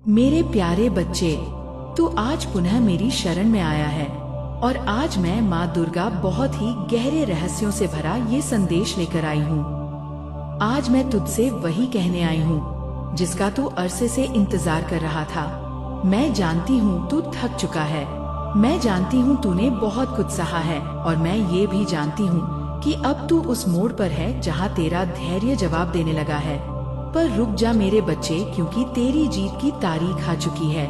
मेरे प्यारे बच्चे, तू आज पुनः मेरी शरण में आया है और आज मैं माँ दुर्गा बहुत ही गहरे रहस्यों से भरा ये संदेश लेकर आई हूँ। आज मैं तुझसे वही कहने आई हूँ जिसका तू अरसे से इंतजार कर रहा था। मैं जानती हूँ तू थक चुका है, मैं जानती हूँ तूने बहुत कुछ सहा है और मैं ये भी जानती हूँ कि अब तू उस मोड़ पर है जहाँ तेरा धैर्य जवाब देने लगा है। पर रुक जा मेरे बच्चे, क्योंकि तेरी जीत की तारीख आ चुकी है।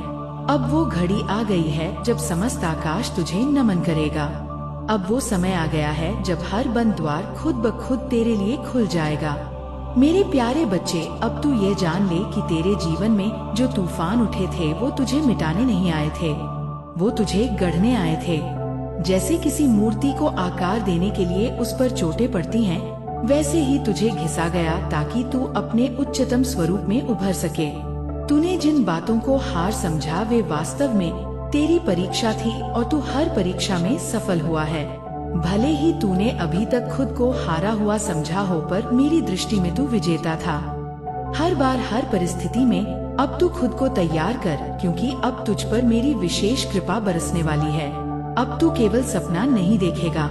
अब वो घड़ी आ गई है जब समस्त आकाश तुझे नमन करेगा। अब वो समय आ गया है जब हर बंद द्वार खुद ब खुद तेरे लिए खुल जाएगा। मेरे प्यारे बच्चे, अब तू ये जान ले कि तेरे जीवन में जो तूफान उठे थे वो तुझे मिटाने नहीं आए थे, वो तुझे गढ़ने आए थे। जैसे किसी मूर्ति को आकार देने के लिए उस पर चोटें पड़ती हैं, वैसे ही तुझे घिसा गया ताकि तू अपने उच्चतम स्वरूप में उभर सके। तूने जिन बातों को हार समझा वे वास्तव में तेरी परीक्षा थी और तू हर परीक्षा में सफल हुआ है। भले ही तूने अभी तक खुद को हारा हुआ समझा हो, पर मेरी दृष्टि में तू विजेता था। हर बार हर परिस्थिति में अब तू खुद को तैयार कर, क्योंकि अब तुझ पर मेरी विशेष कृपा बरसने वाली है। अब तू केवल सपना नहीं देखेगा,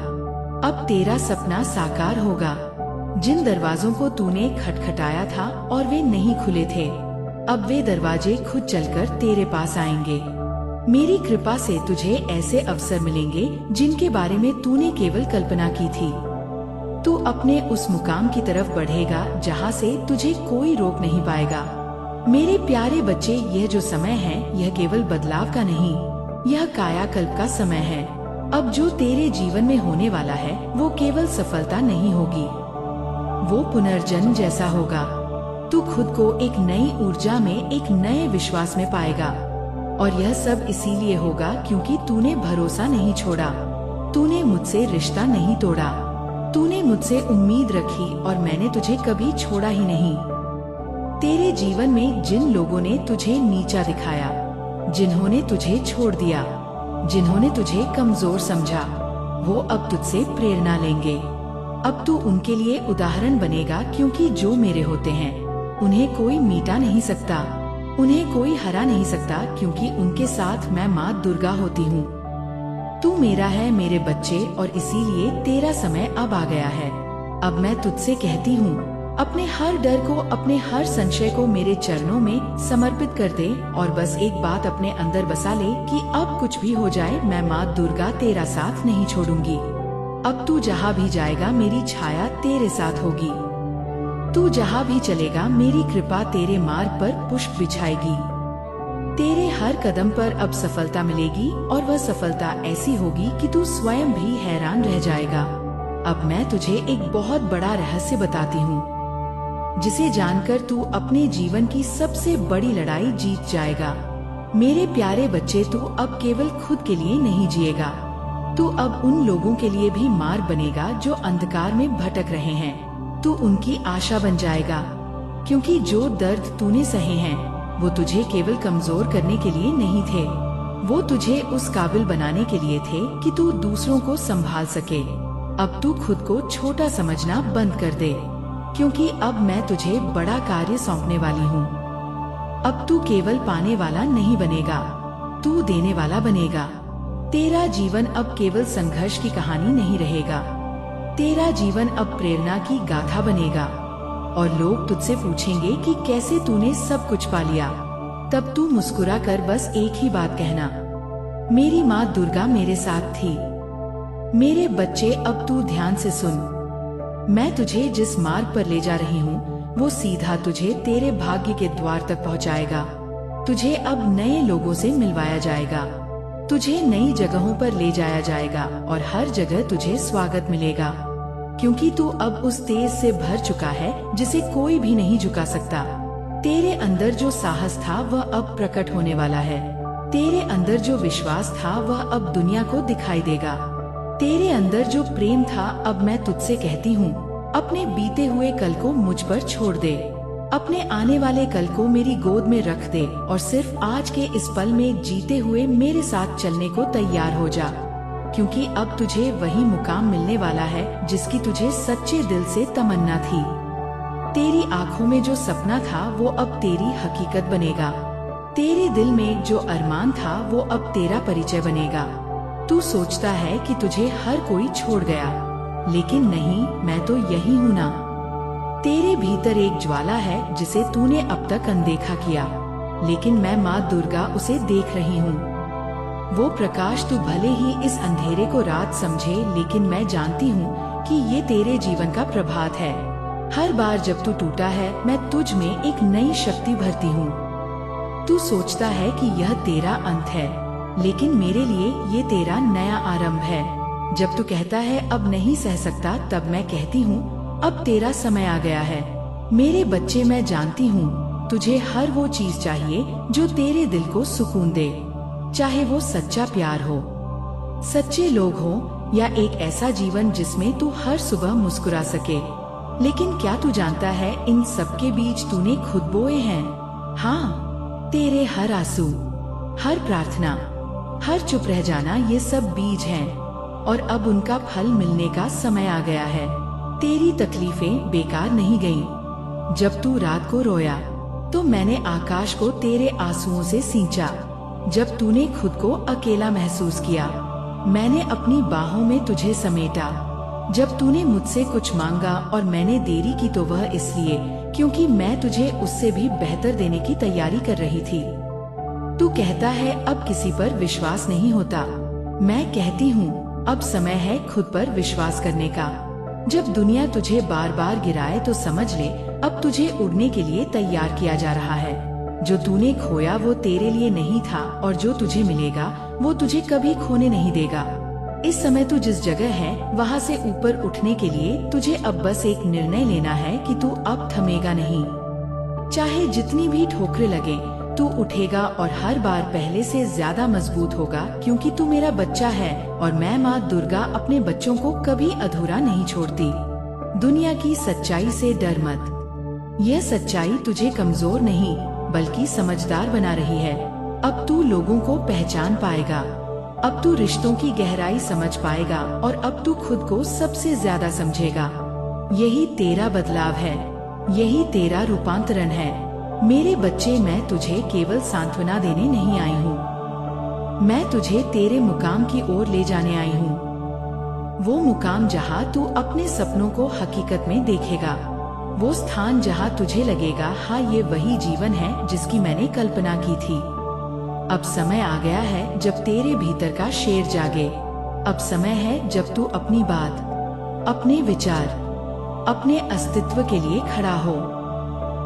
अब तेरा सपना साकार होगा। जिन दरवाजों को तूने खटखटाया था और वे नहीं खुले थे, अब वे दरवाजे खुद चलकर तेरे पास आएंगे। मेरी कृपा से तुझे ऐसे अवसर मिलेंगे जिनके बारे में तूने केवल कल्पना की थी। तू अपने उस मुकाम की तरफ बढ़ेगा जहाँ से तुझे कोई रोक नहीं पाएगा। मेरे प्यारे बच्चे, यह जो समय है यह केवल बदलाव का नहीं, यह कायाकल्प का समय है। अब जो तेरे जीवन में होने वाला है वो केवल सफलता नहीं होगी, वो पुनर्जन्म जैसा होगा। तू खुद को एक नई ऊर्जा में, एक नए विश्वास में पाएगा। और यह सब इसीलिए होगा क्योंकि तूने भरोसा नहीं छोड़ा, तूने मुझसे रिश्ता नहीं तोड़ा, तूने मुझसे उम्मीद रखी और मैंने तुझे कभी छोड़ा ही नहीं। तेरे जीवन में जिन लोगों ने तुझे नीचा दिखाया, जिन्होंने तुझे छोड़ दिया, जिन्होंने तुझे कमजोर समझा, वो अब तुझसे प्रेरणा लेंगे। अब तू उनके लिए उदाहरण बनेगा, क्योंकि जो मेरे होते हैं उन्हें कोई मिटा नहीं सकता, उन्हें कोई हरा नहीं सकता, क्योंकि उनके साथ मैं माँ दुर्गा होती हूँ। तू मेरा है मेरे बच्चे, और इसीलिए तेरा समय अब आ गया है। अब मैं तुझसे कहती हूँ, अपने हर डर को, अपने हर संशय को मेरे चरणों में समर्पित कर दे और बस एक बात अपने अंदर बसा ले कि अब कुछ भी हो जाए, मैं माँ दुर्गा तेरा साथ नहीं छोड़ूंगी। अब तू जहाँ भी जाएगा मेरी छाया तेरे साथ होगी, तू जहाँ भी चलेगा मेरी कृपा तेरे मार्ग पर पुष्प बिछाएगी। तेरे हर कदम पर अब सफलता मिलेगी और वह सफलता ऐसी होगी कि तू स्वयं भी हैरान रह जाएगा। अब मैं तुझे एक बहुत बड़ा रहस्य बताती हूँ, जिसे जानकर तू अपने जीवन की सबसे बड़ी लड़ाई जीत जाएगा। मेरे प्यारे बच्चे, तू अब केवल खुद के लिए नहीं जिएगा, तू अब उन लोगों के लिए भी मार्ग बनेगा जो अंधकार में भटक रहे हैं। तू उनकी आशा बन जाएगा, क्योंकि जो दर्द तूने सहे हैं वो तुझे केवल कमजोर करने के लिए नहीं थे, वो तुझे उस काबिल बनाने के लिए थे कि तू दूसरों को संभाल सके। अब तू खुद को छोटा समझना बंद कर दे, क्योंकि अब मैं तुझे बड़ा कार्य सौंपने वाली हूँ। अब तू केवल पाने वाला नहीं बनेगा, तू देने वाला बनेगा। तेरा जीवन अब केवल संघर्ष की कहानी नहीं रहेगा, तेरा जीवन अब प्रेरणा की गाथा बनेगा। और लोग तुझसे पूछेंगे कि कैसे तूने सब कुछ पा लिया। तब तू मुस्कुरा कर बस एक ही बात कहना, मेरी माँ दुर्गा मेरे साथ थी। मेरे बच्चे, अब तू ध्यान से सुन, मैं तुझे जिस मार्ग पर ले जा रही हूँ वो सीधा तुझे तेरे भाग्य के द्वार तक पहुँचाएगा। तुझे अब नए लोगों से मिलवाया जाएगा, तुझे नई जगहों पर ले जाया जाएगा और हर जगह तुझे स्वागत मिलेगा, क्योंकि तू अब उस तेज से भर चुका है जिसे कोई भी नहीं झुका सकता। तेरे अंदर जो साहस था वह अब प्रकट होने वाला है, तेरे अंदर जो विश्वास था वह अब दुनिया को दिखाई देगा, तेरे अंदर जो प्रेम था। अब मैं तुझसे कहती हूँ, अपने बीते हुए कल को मुझ पर छोड़ दे, अपने आने वाले कल को मेरी गोद में रख दे और सिर्फ आज के इस पल में जीते हुए मेरे साथ चलने को तैयार हो जा, क्योंकि अब तुझे वही मुकाम मिलने वाला है जिसकी तुझे सच्चे दिल से तमन्ना थी। तेरी आंखों में जो सपना था वो अब तेरी हकीकत बनेगा। तेरे दिल में जो अरमान था वो अब तेरा परिचय बनेगा। तू सोचता है कि तुझे हर कोई छोड़ गया, लेकिन नहीं, मैं तो यही हूँ ना। तेरे भीतर एक ज्वाला है जिसे तूने अब तक अनदेखा किया, लेकिन मैं माँ दुर्गा उसे देख रही हूँ। वो प्रकाश तू भले ही इस अंधेरे को रात समझे, लेकिन मैं जानती हूँ कि ये तेरे जीवन का प्रभात है। हर बार जब तू टूटा है, मैं तुझ में एक नई शक्ति भरती हूँ। तू सोचता है कि यह तेरा अंत है, लेकिन मेरे लिए ये तेरा नया आरंभ है। जब तू कहता है अब नहीं सह सकता, तब मैं कहती हूँ अब तेरा समय आ गया है। मेरे बच्चे, मैं जानती हूँ तुझे हर वो चीज चाहिए जो तेरे दिल को सुकून दे, चाहे वो सच्चा प्यार हो, सच्चे लोग हो, या एक ऐसा जीवन जिसमें तू हर सुबह मुस्कुरा सके। लेकिन क्या तू जानता है, इन सब के बीच तूने खुद बोए हैं। हाँ, तेरे हर आंसू, हर प्रार्थना, हर चुप रह जाना, ये सब बीज हैं, और अब उनका फल मिलने का समय आ गया है। तेरी तकलीफें बेकार नहीं गईं। जब तू रात को रोया तो मैंने आकाश को तेरे आंसुओं से सींचा। जब तूने खुद को अकेला महसूस किया, मैंने अपनी बाहों में तुझे समेटा। जब तूने मुझसे कुछ मांगा और मैंने देरी की, तो वह इसलिए क्योंकि मैं तुझे उससे भी बेहतर देने की तैयारी कर रही थी। तू कहता है अब किसी पर विश्वास नहीं होता। मैं कहती हूँ अब समय है खुद पर विश्वास करने का। जब दुनिया तुझे बार बार गिराए तो समझ ले अब तुझे उड़ने के लिए तैयार किया जा रहा है। जो तूने खोया वो तेरे लिए नहीं था, और जो तुझे मिलेगा वो तुझे कभी खोने नहीं देगा। इस समय तू जिस जगह है वहाँ से ऊपर उठने के लिए तुझे अब बस एक निर्णय लेना है कि तू अब थमेगा नहीं। चाहे जितनी भी ठोकरें लगे, तू उठेगा और हर बार पहले से ज्यादा मजबूत होगा, क्योंकि तू मेरा बच्चा है और मैं माँ दुर्गा अपने बच्चों को कभी अधूरा नहीं छोड़ती। दुनिया की सच्चाई से डर मत। यह सच्चाई तुझे कमजोर नहीं बल्कि समझदार बना रही है। अब तू लोगों को पहचान पाएगा, अब तू रिश्तों की गहराई समझ पाएगा, और अब तू खुद को सबसे ज्यादा समझेगा। यही तेरा बदलाव है, यही तेरा रूपांतरण है। मेरे बच्चे, मैं तुझे केवल सांत्वना देने नहीं आई हूँ, मैं तुझे तेरे मुकाम की ओर ले जाने आई हूँ। वो मुकाम जहाँ तू अपने सपनों को हकीकत में देखेगा, वो स्थान जहाँ तुझे लगेगा हाँ ये वही जीवन है जिसकी मैंने कल्पना की थी। अब समय आ गया है जब तेरे भीतर का शेर जागे। अब समय है जब तू अपनी बात, अपने विचार, अपने अस्तित्व के लिए खड़ा हो।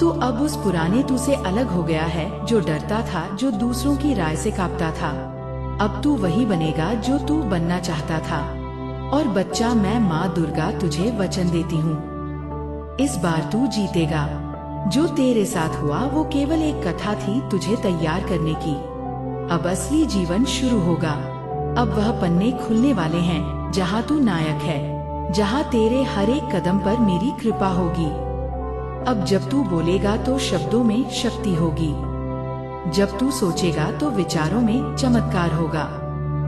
तू अब उस पुराने तू से अलग हो गया है, जो डरता था, जो दूसरों की राय से कांपता था। अब तू वही बनेगा जो तू बनना चाहता था। और बच्चा, मैं माँ दुर्गा तुझे वचन देती हूँ, इस बार तू जीतेगा। जो तेरे साथ हुआ वो केवल एक कथा थी तुझे तैयार करने की। अब असली जीवन शुरू होगा। अब वह पन्ने खुलने वाले हैं जहाँ तू नायक है, जहाँ तेरे हर एक कदम पर मेरी कृपा होगी। अब जब तू बोलेगा तो शब्दों में शक्ति होगी, जब तू सोचेगा तो विचारों में चमत्कार होगा,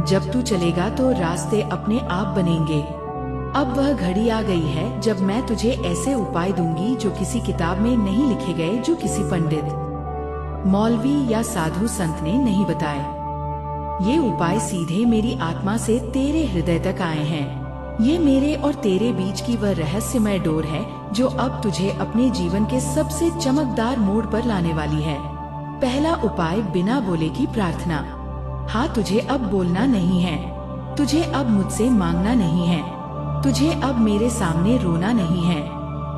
जब तू चलेगा तो रास्ते अपने आप बनेंगे। अब वह घड़ी आ गई है जब मैं तुझे ऐसे उपाय दूंगी जो किसी किताब में नहीं लिखे गए, जो किसी पंडित, मौलवी या साधु संत ने नहीं बताए। ये उपाय सीधे मेरी आत्मा से तेरे हृदय तक आए हैं। ये मेरे और तेरे बीच की वह रहस्यमय डोर है जो अब तुझे अपने जीवन के सबसे चमकदार मोड़ पर लाने वाली है। पहला उपाय, बिना बोले की प्रार्थना। हाँ, तुझे अब बोलना नहीं है, तुझे अब मुझसे मांगना नहीं है, तुझे अब मेरे सामने रोना नहीं है,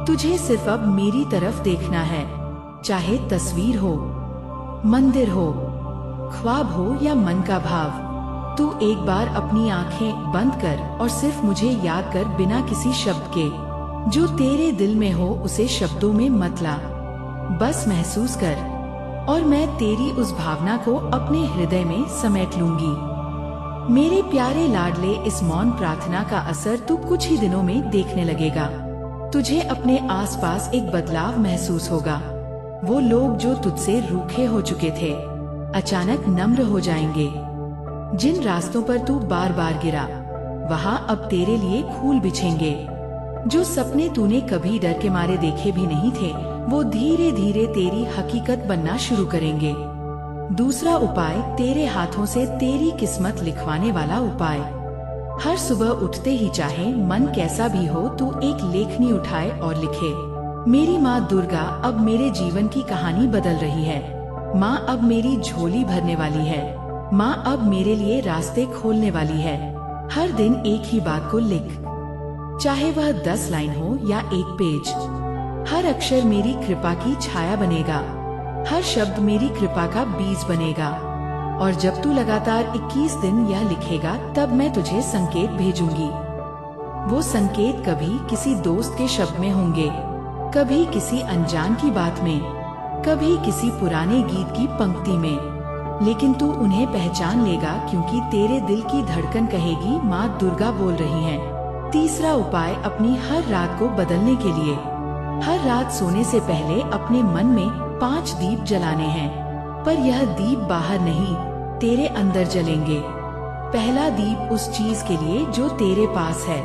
तुझे सिर्फ अब मेरी तरफ देखना है। चाहे तस्वीर हो, मंदिर हो, ख्वाब हो या मन का भाव, तू एक बार अपनी आंखें बंद कर और सिर्फ मुझे याद कर, बिना किसी शब्द के। जो तेरे दिल में हो उसे शब्दों में मत ला, बस महसूस कर, और मैं तेरी उस भावना को अपने हृदय में समेट लूंगी। मेरे प्यारे लाडले, इस मौन प्रार्थना का असर तू कुछ ही दिनों में देखने लगेगा। तुझे अपने आसपास एक बदलाव महसूस होगा। वो लोग जो तुझसे रूखे हो चुके थे अचानक नम्र हो जाएंगे। जिन रास्तों पर तू बार बार गिरा, वहाँ अब तेरे लिए फूल बिछेंगे। जो सपने तूने कभी डर के मारे देखे भी नहीं थे, वो धीरे धीरे तेरी हकीकत बनना शुरू करेंगे। दूसरा उपाय, तेरे हाथों से तेरी किस्मत लिखवाने वाला उपाय। हर सुबह उठते ही चाहे मन कैसा भी हो, तू एक लेखनी उठाए और लिखे, मेरी माँ दुर्गा अब मेरे जीवन की कहानी बदल रही है। माँ अब मेरी झोली भरने वाली है। माँ अब मेरे लिए रास्ते खोलने वाली है। हर दिन एक ही बात को लिख, चाहे वह 10 लाइन हो या 1 पेज। हर अक्षर मेरी कृपा की छाया बनेगा। हर शब्द मेरी कृपा का बीज बनेगा। और जब तू लगातार 21 दिन यह लिखेगा, तब मैं तुझे संकेत भेजूंगी। वो संकेत कभी किसी दोस्त के शब्द में होंगे, कभी किसी अनजान की बात में, कभी किसी पुराने गीत की पंक्ति में, लेकिन तू उन्हें पहचान लेगा, क्योंकि तेरे दिल की धड़कन कहेगी, माँ दुर्गा बोल रही हैं। तीसरा उपाय, अपनी हर रात को बदलने के लिए। हर रात सोने से पहले अपने मन में 5 दीप जलाने हैं, पर यह दीप बाहर नहीं, तेरे अंदर जलेंगे। पहला दीप उस चीज के लिए जो तेरे पास है,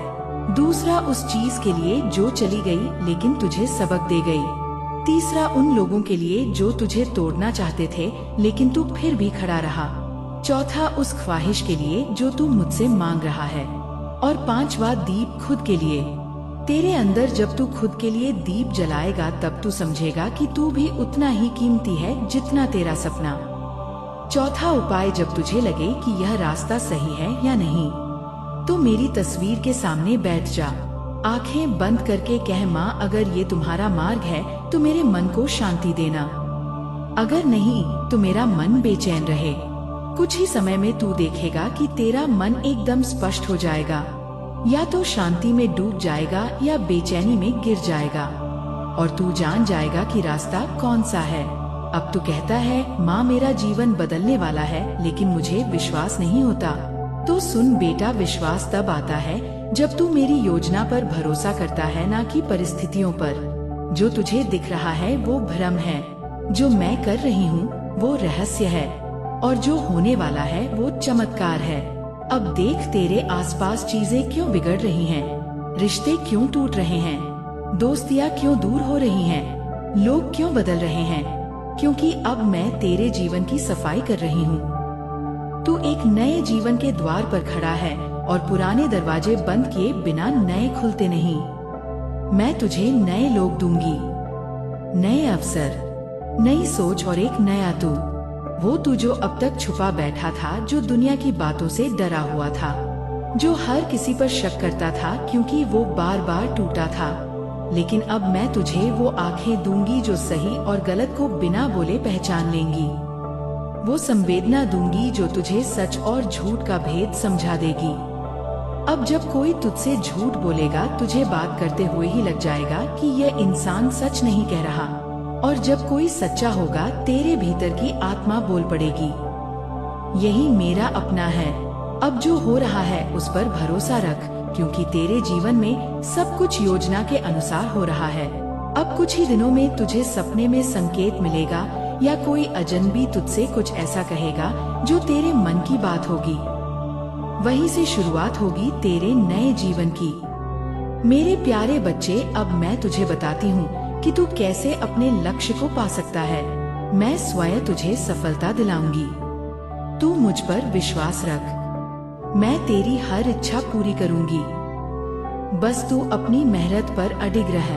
दूसरा उस चीज के लिए जो चली गई लेकिन तुझे सबक दे गई, तीसरा उन लोगों के लिए जो तुझे तोड़ना चाहते थे लेकिन तू फिर भी खड़ा रहा, चौथा उस ख्वाहिश के लिए जो तू मुझसे मांग रहा है, और 5वां दीप खुद के लिए। तेरे अंदर जब तू खुद के लिए दीप जलाएगा, तब तू समझेगा कि तू भी उतना ही कीमती है जितना तेरा सपना। चौथा उपाय, जब तुझे लगे कि यह रास्ता सही है या नहीं, तो मेरी तस्वीर के सामने बैठ जा, आंखें बंद करके कह, माँ अगर ये तुम्हारा मार्ग है तो मेरे मन को शांति देना, अगर नहीं तो मेरा मन बेचैन रहे। कुछ ही समय में तू देखेगा कि तेरा मन एकदम स्पष्ट हो जाएगा, या तो शांति में डूब जाएगा या बेचैनी में गिर जाएगा, और तू जान जाएगा कि रास्ता कौन सा है। अब तू कहता है, माँ मेरा जीवन बदलने वाला है लेकिन मुझे विश्वास नहीं होता। तो सुन बेटा, विश्वास तब आता है जब तू मेरी योजना पर भरोसा करता है, ना कि परिस्थितियों पर। जो तुझे दिख रहा है वो भ्रम है, जो मैं कर रही हूँ वो रहस्य है, और जो होने वाला है वो चमत्कार है। अब देख, तेरे आसपास चीजें क्यों बिगड़ रही हैं, रिश्ते क्यों टूट रहे हैं, दोस्तियाँ क्यों दूर हो रही हैं, लोग क्यों बदल रहे हैं, क्योंकि अब मैं तेरे जीवन की सफाई कर रही हूँ। तू एक नए जीवन के द्वार पर खड़ा है, और पुराने दरवाजे बंद किए बिना नए खुलते नहीं। मैं तुझे नए लोग दूंगी, नए अवसर, नई सोच और एक नया तू। वो तू जो अब तक छुपा बैठा था, जो दुनिया की बातों से डरा हुआ था, जो हर किसी पर शक करता था क्योंकि वो बार बार टूटा था, लेकिन अब मैं तुझे वो आंखें दूंगी जो सही और गलत को बिना बोले पहचान लेंगी। वो संवेदना दूंगी जो तुझे सच और झूठ का भेद समझा देगी। अब जब कोई तुझसे झूठ बोलेगा, तुझे बात करते हुए ही लग जाएगा कि यह इंसान सच नहीं कह रहा, और जब कोई सच्चा होगा, तेरे भीतर की आत्मा बोल पड़ेगी, यही मेरा अपना है। अब जो हो रहा है उस पर भरोसा रख, क्योंकि तेरे जीवन में सब कुछ योजना के अनुसार हो रहा है। अब कुछ ही दिनों में तुझे सपने में संकेत मिलेगा, या कोई अजनबी तुझसे कुछ ऐसा कहेगा जो तेरे मन की बात होगी। वहीं से शुरुआत होगी तेरे नए जीवन की। मेरे प्यारे बच्चे, अब मैं तुझे बताती हूँ कि तू कैसे अपने लक्ष्य को पा सकता है। मैं स्वयं तुझे सफलता दिलाऊंगी। तू मुझ पर विश्वास रख, मैं तेरी हर इच्छा पूरी करूंगी। बस तू अपनी मेहनत पर अडिग रह,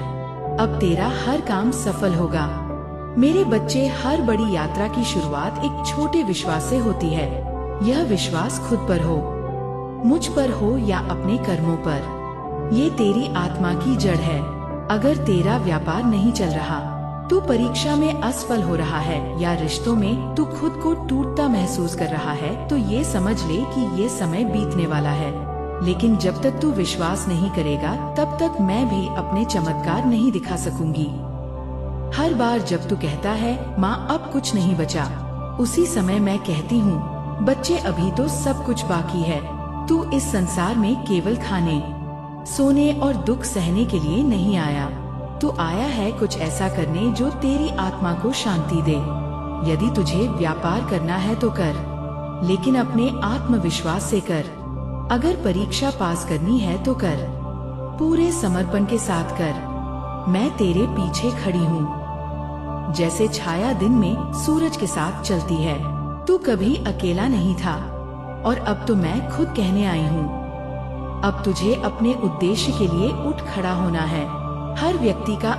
अब तेरा हर काम सफल होगा। मेरे बच्चे, हर बड़ी यात्रा की शुरुआत एक छोटे विश्वास से होती है। यह विश्वास खुद पर हो, मुझ पर हो या अपने कर्मों पर। ये तेरी आत्मा की जड़ है। अगर तेरा व्यापार नहीं चल रहा, तू परीक्षा में असफल हो रहा है, या रिश्तों में तू खुद को टूटता महसूस कर रहा है, तो ये समझ ले कि ये समय बीतने वाला है। लेकिन जब तक तू विश्वास नहीं करेगा, तब तक मैं भी अपने चमत्कार नहीं दिखा सकूंगी। हर बार जब तू कहता है, माँ अब कुछ नहीं बचा, उसी समय मैं कहती हूँ, बच्चे अभी तो सब कुछ बाकी है। तू इस संसार में केवल खाने, सोने और दुख सहने के लिए नहीं आया। तू आया है कुछ ऐसा करने जो तेरी आत्मा को शांति दे। यदि तुझे व्यापार करना है तो कर, लेकिन अपने आत्मविश्वास से कर। अगर परीक्षा पास करनी है तो कर, पूरे समर्पण के साथ कर। मैं तेरे पीछे खड़ी हूँ। जैसे छाया दिन में सूरज के साथ चलती है। तू कभी अकेला नहीं था और अब तो मैं खुद कहने आई हूँ। अब तुझे अपने उद्देश्य के लिए उठ खड़ा होना है। हर व्यक्ति का